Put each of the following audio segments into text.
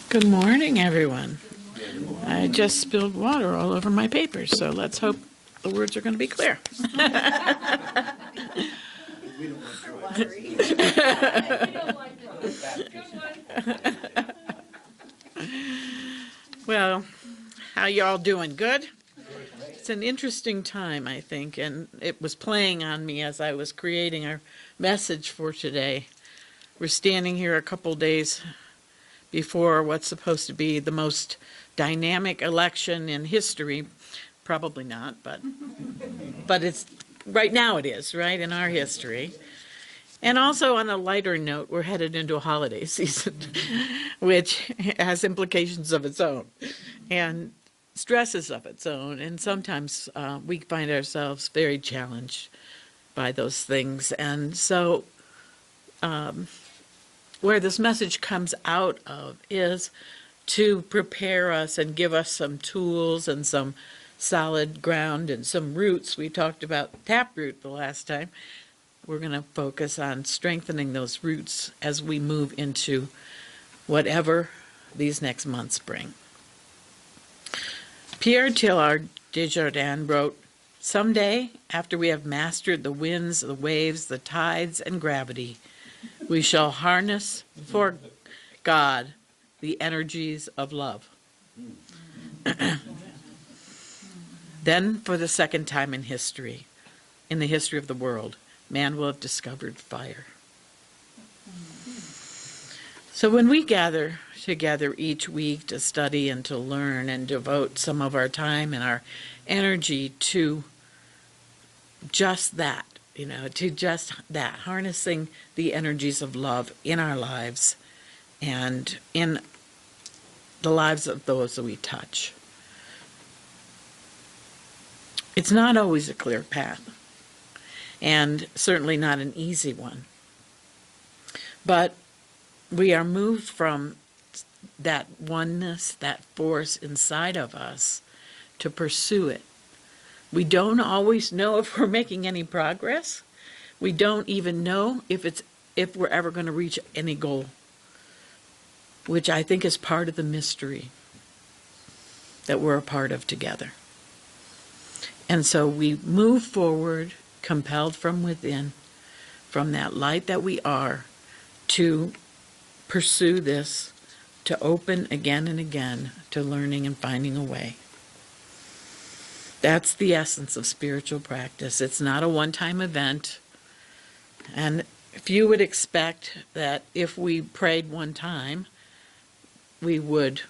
Good morning, everyone. I just spilled water all over my papers, so let's hope the words are going to be clear. Well, how y'all doing? Good? It's an interesting time, I think, and it was playing on me as I was creating our message for today. We're standing here a couple days before what's supposed to be the most dynamic election in history. Probably not, but it's right now it is, right, in our history. And also on a lighter note, we're headed into a holiday season, which has implications of its own and stresses of its own. And sometimes we find ourselves very challenged by those things. And so where this message comes out of is to prepare us and give us some tools and some solid ground and some roots. We talked about taproot the last time. We're going to focus on strengthening those roots as we move into whatever these next months bring. Pierre Teilhard de Chardin wrote, "Someday, after we have mastered the winds, the waves, the tides, and gravity, we shall harness for God the energies of love." Then, for the second time in history, in the history of the world, man will have discovered fire. So when we gather together each week to study and to learn and devote some of our time and our energy to just that, to just that, harnessing the energies of love in our lives and in the lives of those that we touch. It's not always a clear path, and certainly not an easy one. But we are moved from that oneness, that force inside of us, to pursue it. We don't always know if we're making any progress. We don't even know if we're ever going to reach any goal, which I think is part of the mystery that we're a part of together. And so we move forward, compelled from within, from that light that we are, to pursue this, to open again and again to learning and finding a way. That's the essence of spiritual practice. It's not a one-time event. And if you would expect that if we prayed one time, we would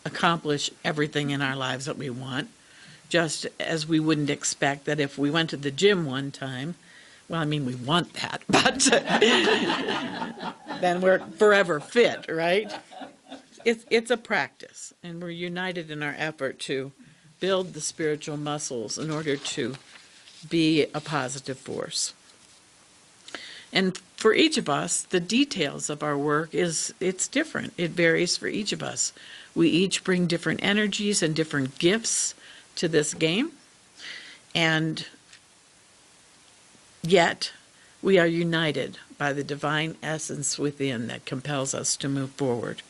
accomplish everything in our lives that we want, just as we wouldn't expect that if we went to the gym one time, well, I mean, we want that, but then we're forever fit, right? It's a practice, and we're united in our effort to build the spiritual muscles in order to be a positive force. And for each of us, the details of our work it's different. It varies for each of us. We each bring different energies and different gifts to this game, and yet we are united by the divine essence within that compels us to move forward.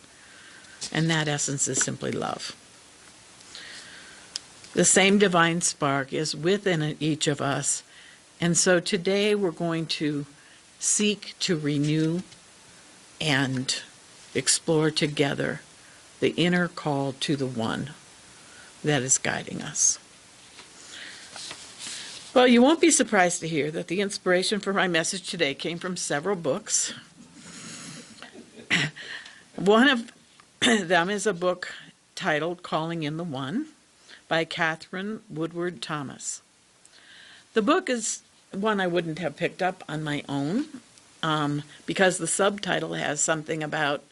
And that essence is simply love. The same divine spark is within each of us, and so today we're going to seek to renew and explore together the inner call to the one that is guiding us. Well, you won't be surprised to hear that the inspiration for my message today came from several books. One of them is a book titled Calling in the One by Catherine Woodward Thomas. The book is one I wouldn't have picked up on my own because the subtitle has something about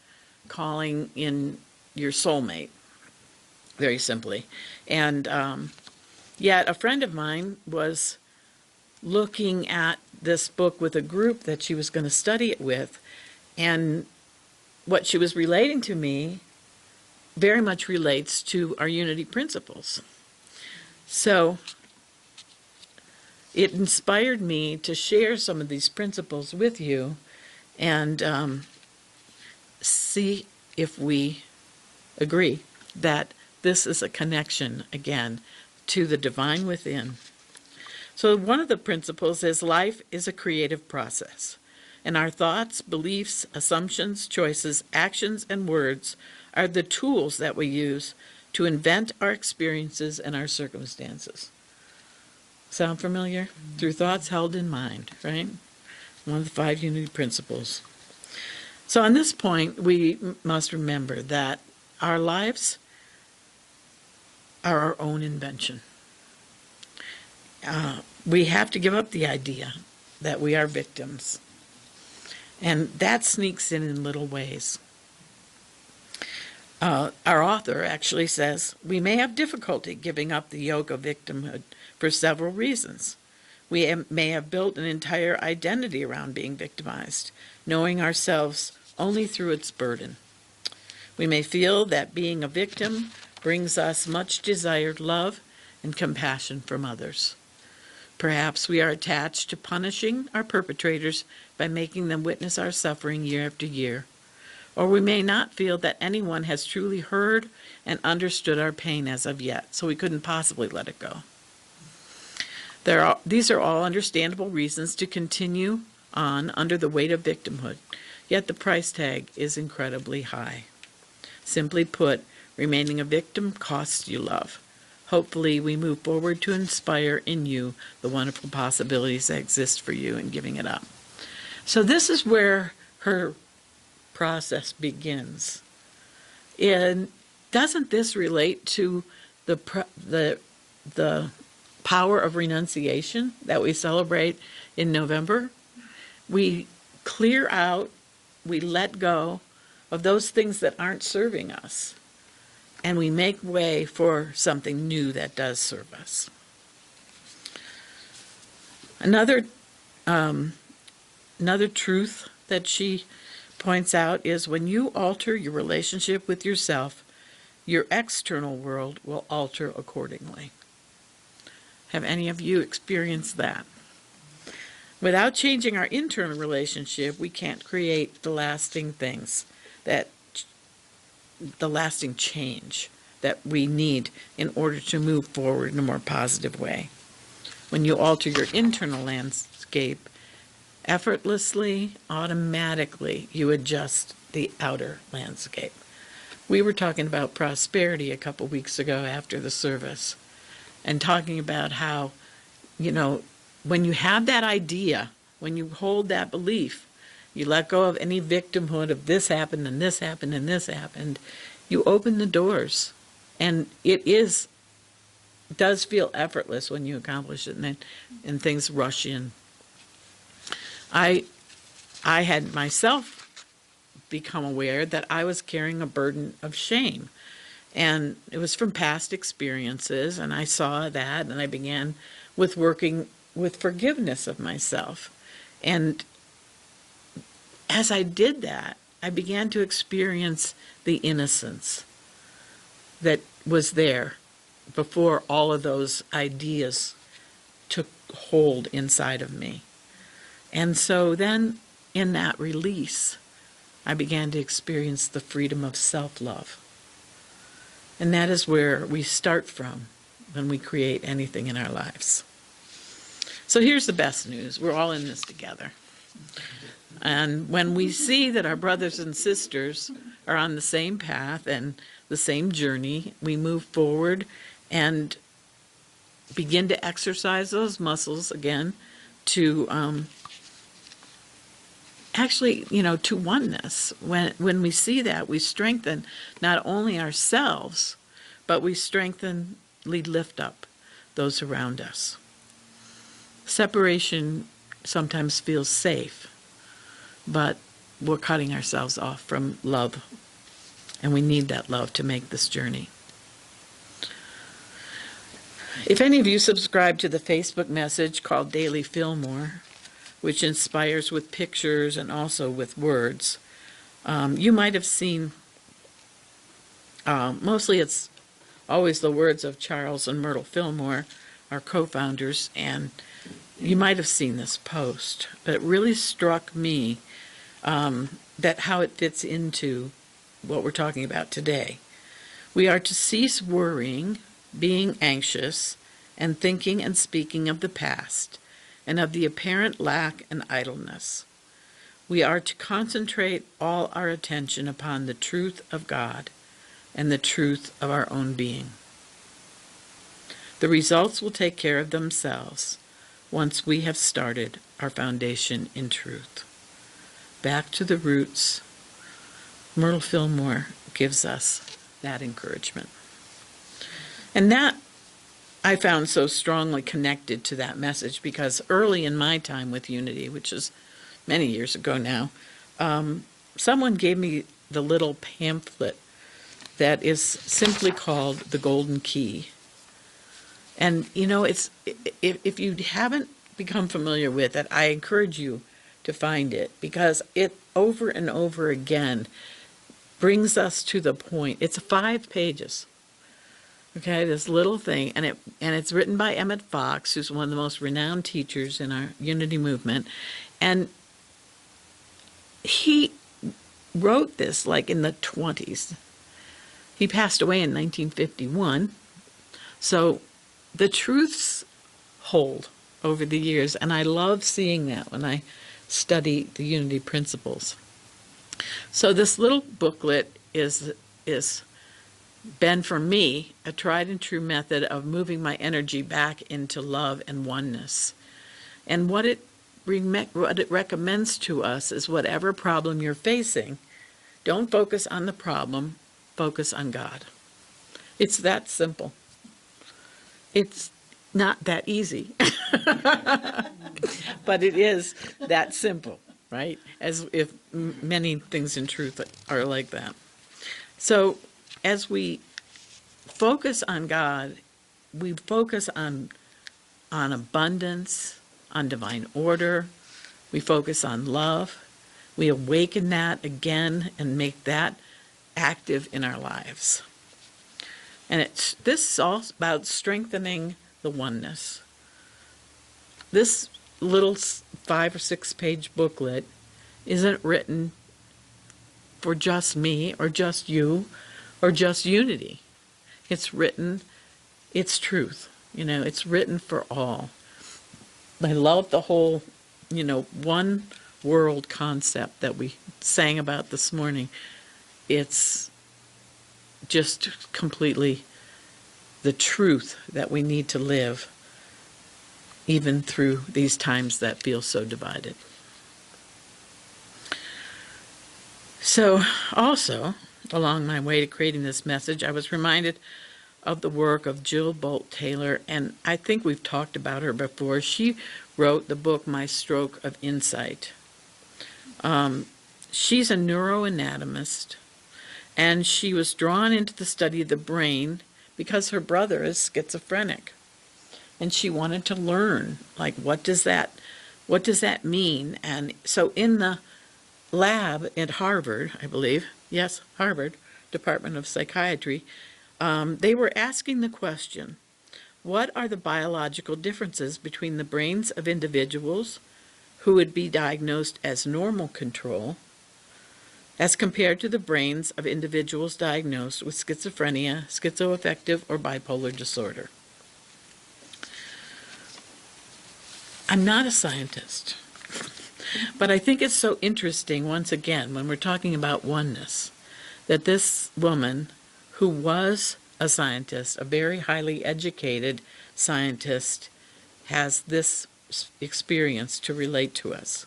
calling in your soulmate, very simply. And yet a friend of mine was looking at this book with a group that she was going to study it with, and what she was relating to me very much relates to our unity principles. So it inspired me to share some of these principles with you and see if we agree that this is a connection, again, to the divine within. So one of the principles is life is a creative process, and our thoughts, beliefs, assumptions, choices, actions, and words are the tools that we use to invent our experiences and our circumstances. Sound familiar? Through thoughts held in mind, right? One of the 5 unity principles. So on this point, we must remember that our lives are our own invention. We have to give up the idea that we are victims. And that sneaks in little ways. Our author actually says, we may have difficulty giving up the yoke of victimhood for several reasons. We may have built an entire identity around being victimized, knowing ourselves only through its burden. We may feel that being a victim brings us much desired love and compassion from others. Perhaps we are attached to punishing our perpetrators by making them witness our suffering year after year. Or we may not feel that anyone has truly heard and understood our pain as of yet, so we couldn't possibly let it go. These are all understandable reasons to continue on under the weight of victimhood, yet the price tag is incredibly high. Simply put, remaining a victim costs you love. Hopefully, we move forward to inspire in you the wonderful possibilities that exist for you in giving it up. So this is where her process begins. And doesn't this relate to the power of renunciation that we celebrate in November? We clear out, we let go of those things that aren't serving us, and we make way for something new that does serve us. Another truth that she points out is when you alter your relationship with yourself, your external world will alter accordingly. Have any of you experienced that? Without changing our internal relationship, we can't create the lasting things, the lasting change that we need in order to move forward in a more positive way. When you alter your internal landscape, effortlessly, automatically, you adjust the outer landscape. We were talking about prosperity a couple weeks ago after the service, and talking about how, when you have that idea, when you hold that belief, you let go of any victimhood of this happened and this happened and this happened, you open the doors. And it does feel effortless when you accomplish it, and things rush in. I had myself become aware that I was carrying a burden of shame. And it was from past experiences, and I saw that, and I began with working with forgiveness of myself. And as I did that, I began to experience the innocence that was there before all of those ideas took hold inside of me. And so then, in that release, I began to experience the freedom of self-love. And that is where we start from when we create anything in our lives. So here's the best news. We're all in this together. And when we see that our brothers and sisters are on the same path and the same journey, we move forward and begin to exercise those muscles again to to oneness. When we see that, we strengthen not only ourselves, but we lift up those around us. Separation sometimes feels safe, but we're cutting ourselves off from love, and we need that love to make this journey. If any of you subscribe to the Facebook message called Daily Fillmore, which inspires with pictures and also with words, you might have seen, mostly it's always the words of Charles and Myrtle Fillmore, our co-founders, and you might have seen this post, but it really struck me that how it fits into what we're talking about today. We are to cease worrying, being anxious, and thinking and speaking of the past, and of the apparent lack and idleness. We are to concentrate all our attention upon the truth of God and the truth of our own being. The results will take care of themselves once we have started our foundation in truth. Back to the roots. Myrtle Fillmore gives us that encouragement. And that I found so strongly connected to that message because early in my time with Unity, which is many years ago now, someone gave me the little pamphlet that is simply called The Golden Key. And, you know, it's if you haven't become familiar with it, I encourage you to find it because it over and over again brings us to the point. It's 5 pages. Okay, this little thing, and it's written by Emmett Fox, who's one of the most renowned teachers in our Unity movement. And he wrote this like in the 20s. He passed away in 1951. So the truths hold over the years, and I love seeing that when I study the Unity principles. So this little booklet is been for me a tried and true method of moving my energy back into love and oneness. And what it recommends to us is whatever problem you're facing, don't focus on the problem, focus on God. It's that simple. It's not that easy, but it is that simple, right? As if many things in truth are like that. So as we focus on God, we focus on abundance, on divine order. We focus on love. We awaken that again and make that active in our lives. And this is all about strengthening the oneness. This little 5 or 6 page booklet isn't written for just me or just you or just Unity. It's written, it's truth. You know, it's written for all. I love the whole, one world concept that we sang about this morning. It's just completely the truth that we need to live even through these times that feel so divided. So also, along my way to creating this message, I was reminded of the work of Jill Bolte Taylor, and I think we've talked about her before. She wrote the book, My Stroke of Insight. She's a neuroanatomist, and she was drawn into the study of the brain because her brother is schizophrenic. And she wanted to learn, like, what does that mean? And so in the lab at Harvard, I believe, yes, Harvard, Department of Psychiatry, they were asking the question, what are the biological differences between the brains of individuals who would be diagnosed as normal control as compared to the brains of individuals diagnosed with schizophrenia, schizoaffective, or bipolar disorder? I'm not a scientist, but I think it's so interesting, once again, when we're talking about oneness, that this woman, who was a scientist, a very highly educated scientist, has this experience to relate to us.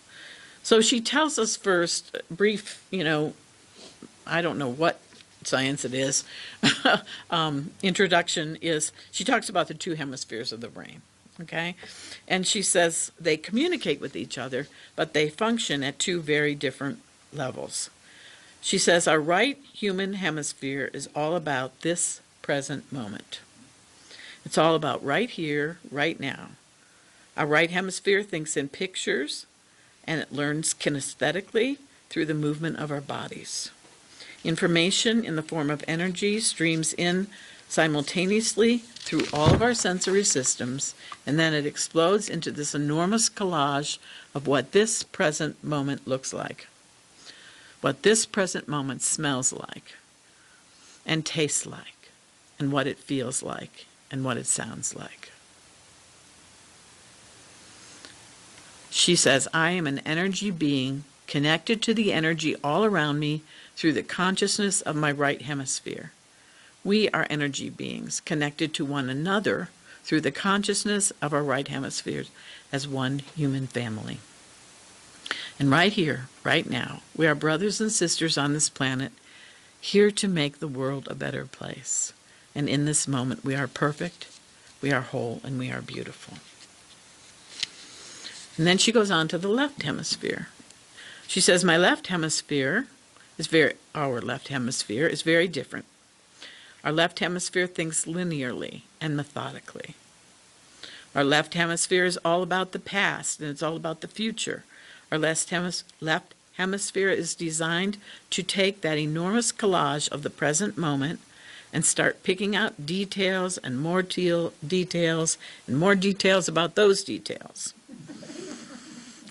So she tells us first, brief, I don't know what science it is, introduction is, she talks about the 2 hemispheres of the brain. Okay? And she says they communicate with each other, but they function at 2 very different levels. She says our right human hemisphere is all about this present moment. It's all about right here, right now. Our right hemisphere thinks in pictures, and it learns kinesthetically through the movement of our bodies. Information in the form of energy streams in simultaneously through all of our sensory systems, and then it explodes into this enormous collage of what this present moment looks like, what this present moment smells like, and tastes like, and what it feels like, and what it sounds like. She says, I am an energy being connected to the energy all around me through the consciousness of my right hemisphere. We are energy beings connected to one another through the consciousness of our right hemispheres as one human family. And right here, right now, we are brothers and sisters on this planet, here to make the world a better place. And in this moment, we are perfect, we are whole, and we are beautiful. And then she goes on to the left hemisphere. She says, our left hemisphere is very different. Our left hemisphere thinks linearly and methodically. Our left hemisphere is all about the past, and it's all about the future. Our left hemisphere is designed to take that enormous collage of the present moment and start picking out details and more details and more details about those details.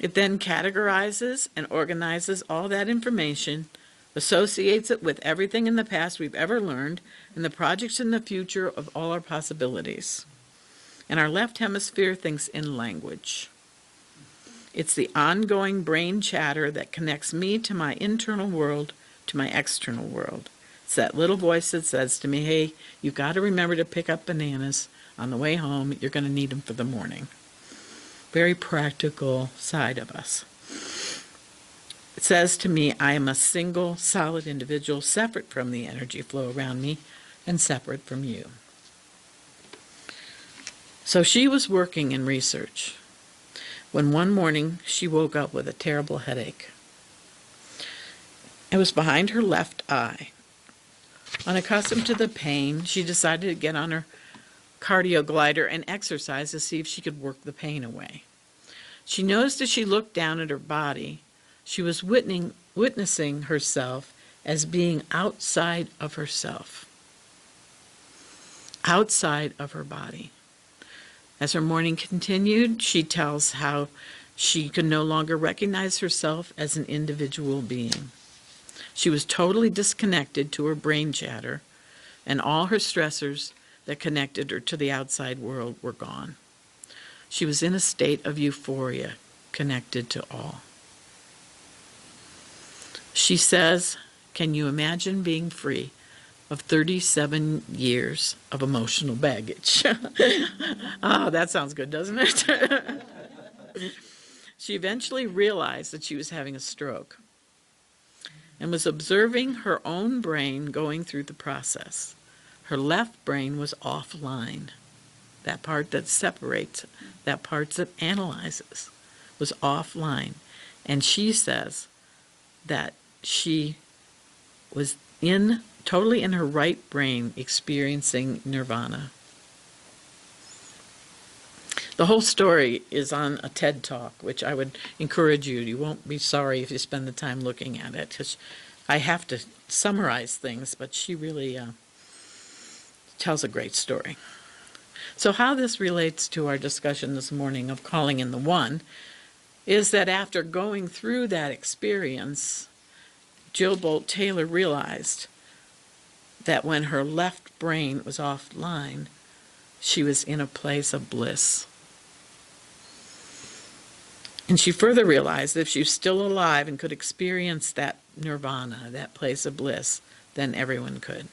It then categorizes and organizes all that information, associates it with everything in the past we've ever learned, and the projects in the future of all our possibilities. And our left hemisphere thinks in language. It's the ongoing brain chatter that connects me to my internal world, to my external world. It's that little voice that says to me, hey, you've got to remember to pick up bananas on the way home. You're going to need them for the morning. Very practical side of us. It says to me, I am a single, solid individual, separate from the energy flow around me and separate from you. So she was working in research when one morning she woke up with a terrible headache. It was behind her left eye. Unaccustomed to the pain, she decided to get on her cardio glider and exercise to see if she could work the pain away. She noticed as she looked down at her body, she was witnessing herself as being outside of herself, outside of her body. As her morning continued, she tells how she could no longer recognize herself as an individual being. She was totally disconnected to her brain chatter, and all her stressors that connected her to the outside world were gone. She was in a state of euphoria, connected to all. She says, can you imagine being free of 37 years of emotional baggage? Oh, that sounds good, doesn't it? She eventually realized that she was having a stroke and was observing her own brain going through the process. Her left brain was offline. That part that separates, that part that analyzes, was offline. And she says that she was totally in her right brain experiencing nirvana. The whole story is on a TED Talk, which I would encourage you. You won't be sorry if you spend the time looking at it, because I have to summarize things, but she really tells a great story. So how this relates to our discussion this morning of calling in the one is that after going through that experience, Jill Bolte Taylor realized that when her left brain was offline, she was in a place of bliss. And she further realized that if she was still alive and could experience that nirvana, that place of bliss, then everyone could.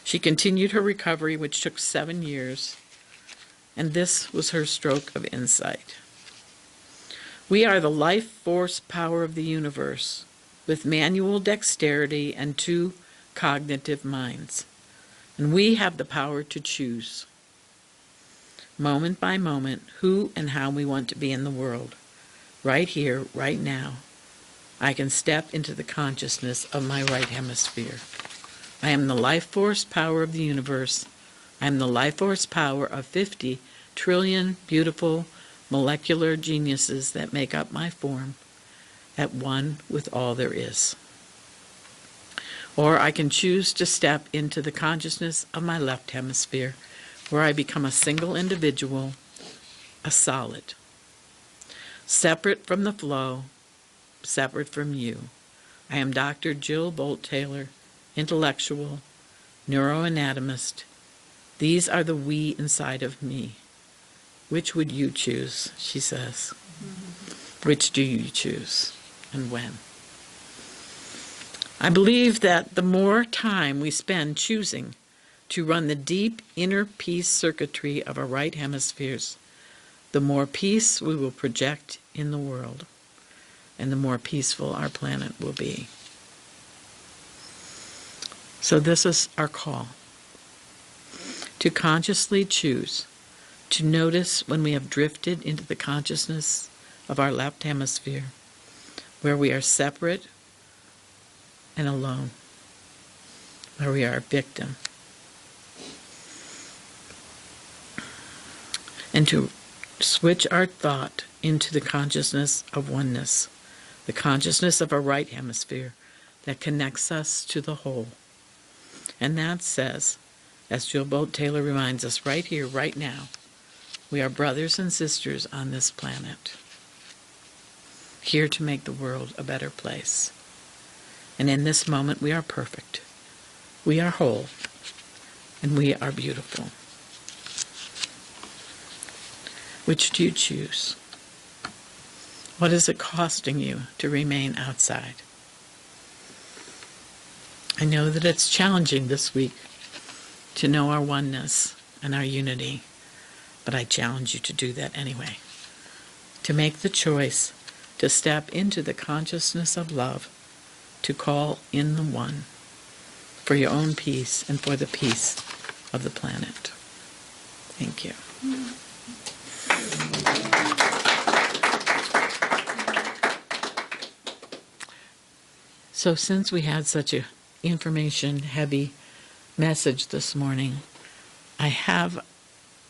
She continued her recovery, which took 7 years, and this was her stroke of insight. We are the life force power of the universe, with manual dexterity and 2 cognitive minds. And we have the power to choose, moment by moment, who and how we want to be in the world. Right here, right now, I can step into the consciousness of my right hemisphere. I am the life force power of the universe. I am the life force power of 50 trillion beautiful molecular geniuses that make up my form, at one with all there is. Or I can choose to step into the consciousness of my left hemisphere, where I become a single individual, a solid, separate from the flow, separate from you. I am Dr. Jill Bolte Taylor, intellectual, neuroanatomist. These are the we inside of me. Which would you choose, she says. Which do you choose, and when? I believe that the more time we spend choosing to run the deep inner peace circuitry of our right hemispheres, the more peace we will project in the world, and the more peaceful our planet will be. So this is our call, to consciously choose to notice when we have drifted into the consciousness of our left hemisphere, where we are separate and alone, where we are a victim, and to switch our thought into the consciousness of oneness, the consciousness of our right hemisphere that connects us to the whole. And that says, as Jill Bolte Taylor reminds us right here, right now, we are brothers and sisters on this planet, here to make the world a better place. And in this moment, we are perfect, we are whole, and we are beautiful. Which do you choose? What is it costing you to remain outside? I know that it's challenging this week to know our oneness and our unity, but I challenge you to do that anyway. To make the choice to step into the consciousness of love, to call in the one for your own peace and for the peace of the planet. Thank you. So since we had such a information-heavy message this morning, I have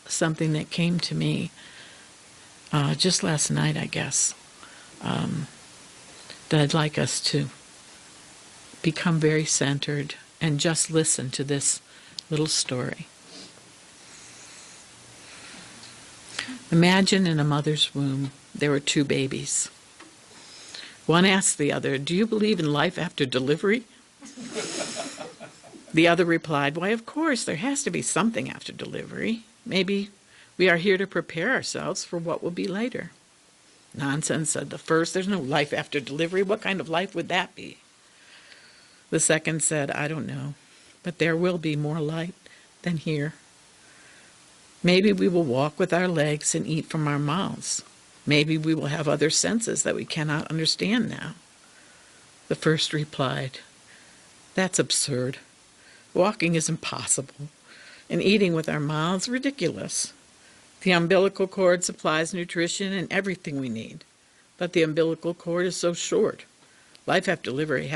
something that came to me just last night, I guess, that I'd like us to become very centered and just listen to this little story. Imagine in a mother's womb there were two babies. One asked the other, "Do you believe in life after delivery?" The other replied, "Why, of course, there has to be something after delivery. Maybe we are here to prepare ourselves for what will be later." "Nonsense," said the first. "There's no life after delivery. What kind of life would that be?" The second said, "I don't know, but there will be more light than here. Maybe we will walk with our legs and eat from our mouths. Maybe we will have other senses that we cannot understand now." The first replied, "That's absurd. Walking is impossible, and eating with our mouths ridiculous. The umbilical cord supplies nutrition and everything we need, but the umbilical cord is so short. Life after delivery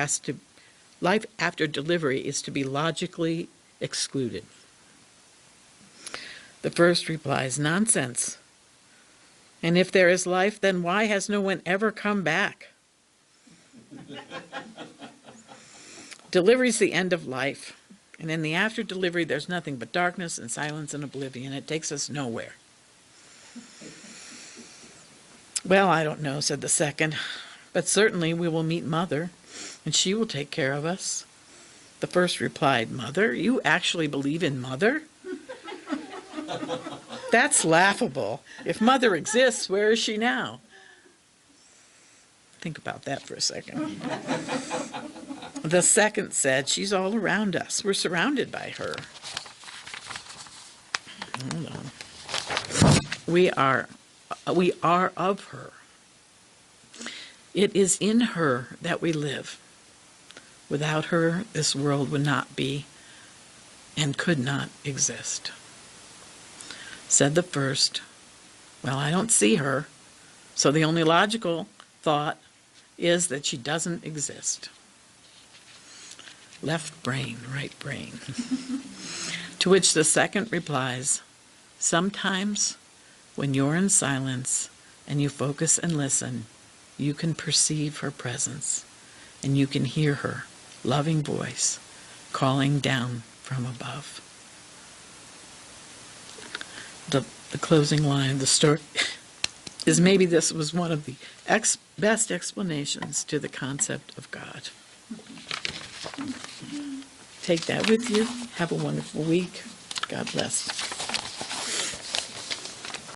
is to be logically excluded." The first replies, "Nonsense. And if there is life, then why has no one ever come back?" Delivery is the end of life, and in the after delivery there's nothing but darkness and silence and oblivion. It takes us nowhere. "Well, I don't know," said the second, "but certainly we will meet Mother, and she will take care of us." The first replied, "Mother? You actually believe in Mother? That's laughable. If Mother exists, where is she now?" Think about that for a second. The second said, "She's all around us. We're surrounded by her." Hold on. We are of her. It is in her that we live. Without her, this world would not be and could not exist. Said the first, "Well, I don't see her, so the only logical thought is that she doesn't exist." Left brain, right brain. To which the second replies, "Sometimes when you're in silence and you focus and listen, you can perceive her presence, and you can hear her loving voice calling down from above." The closing line of the story is, maybe this was one of the best explanations to the concept of God. take that with you. Have a wonderful week. God bless.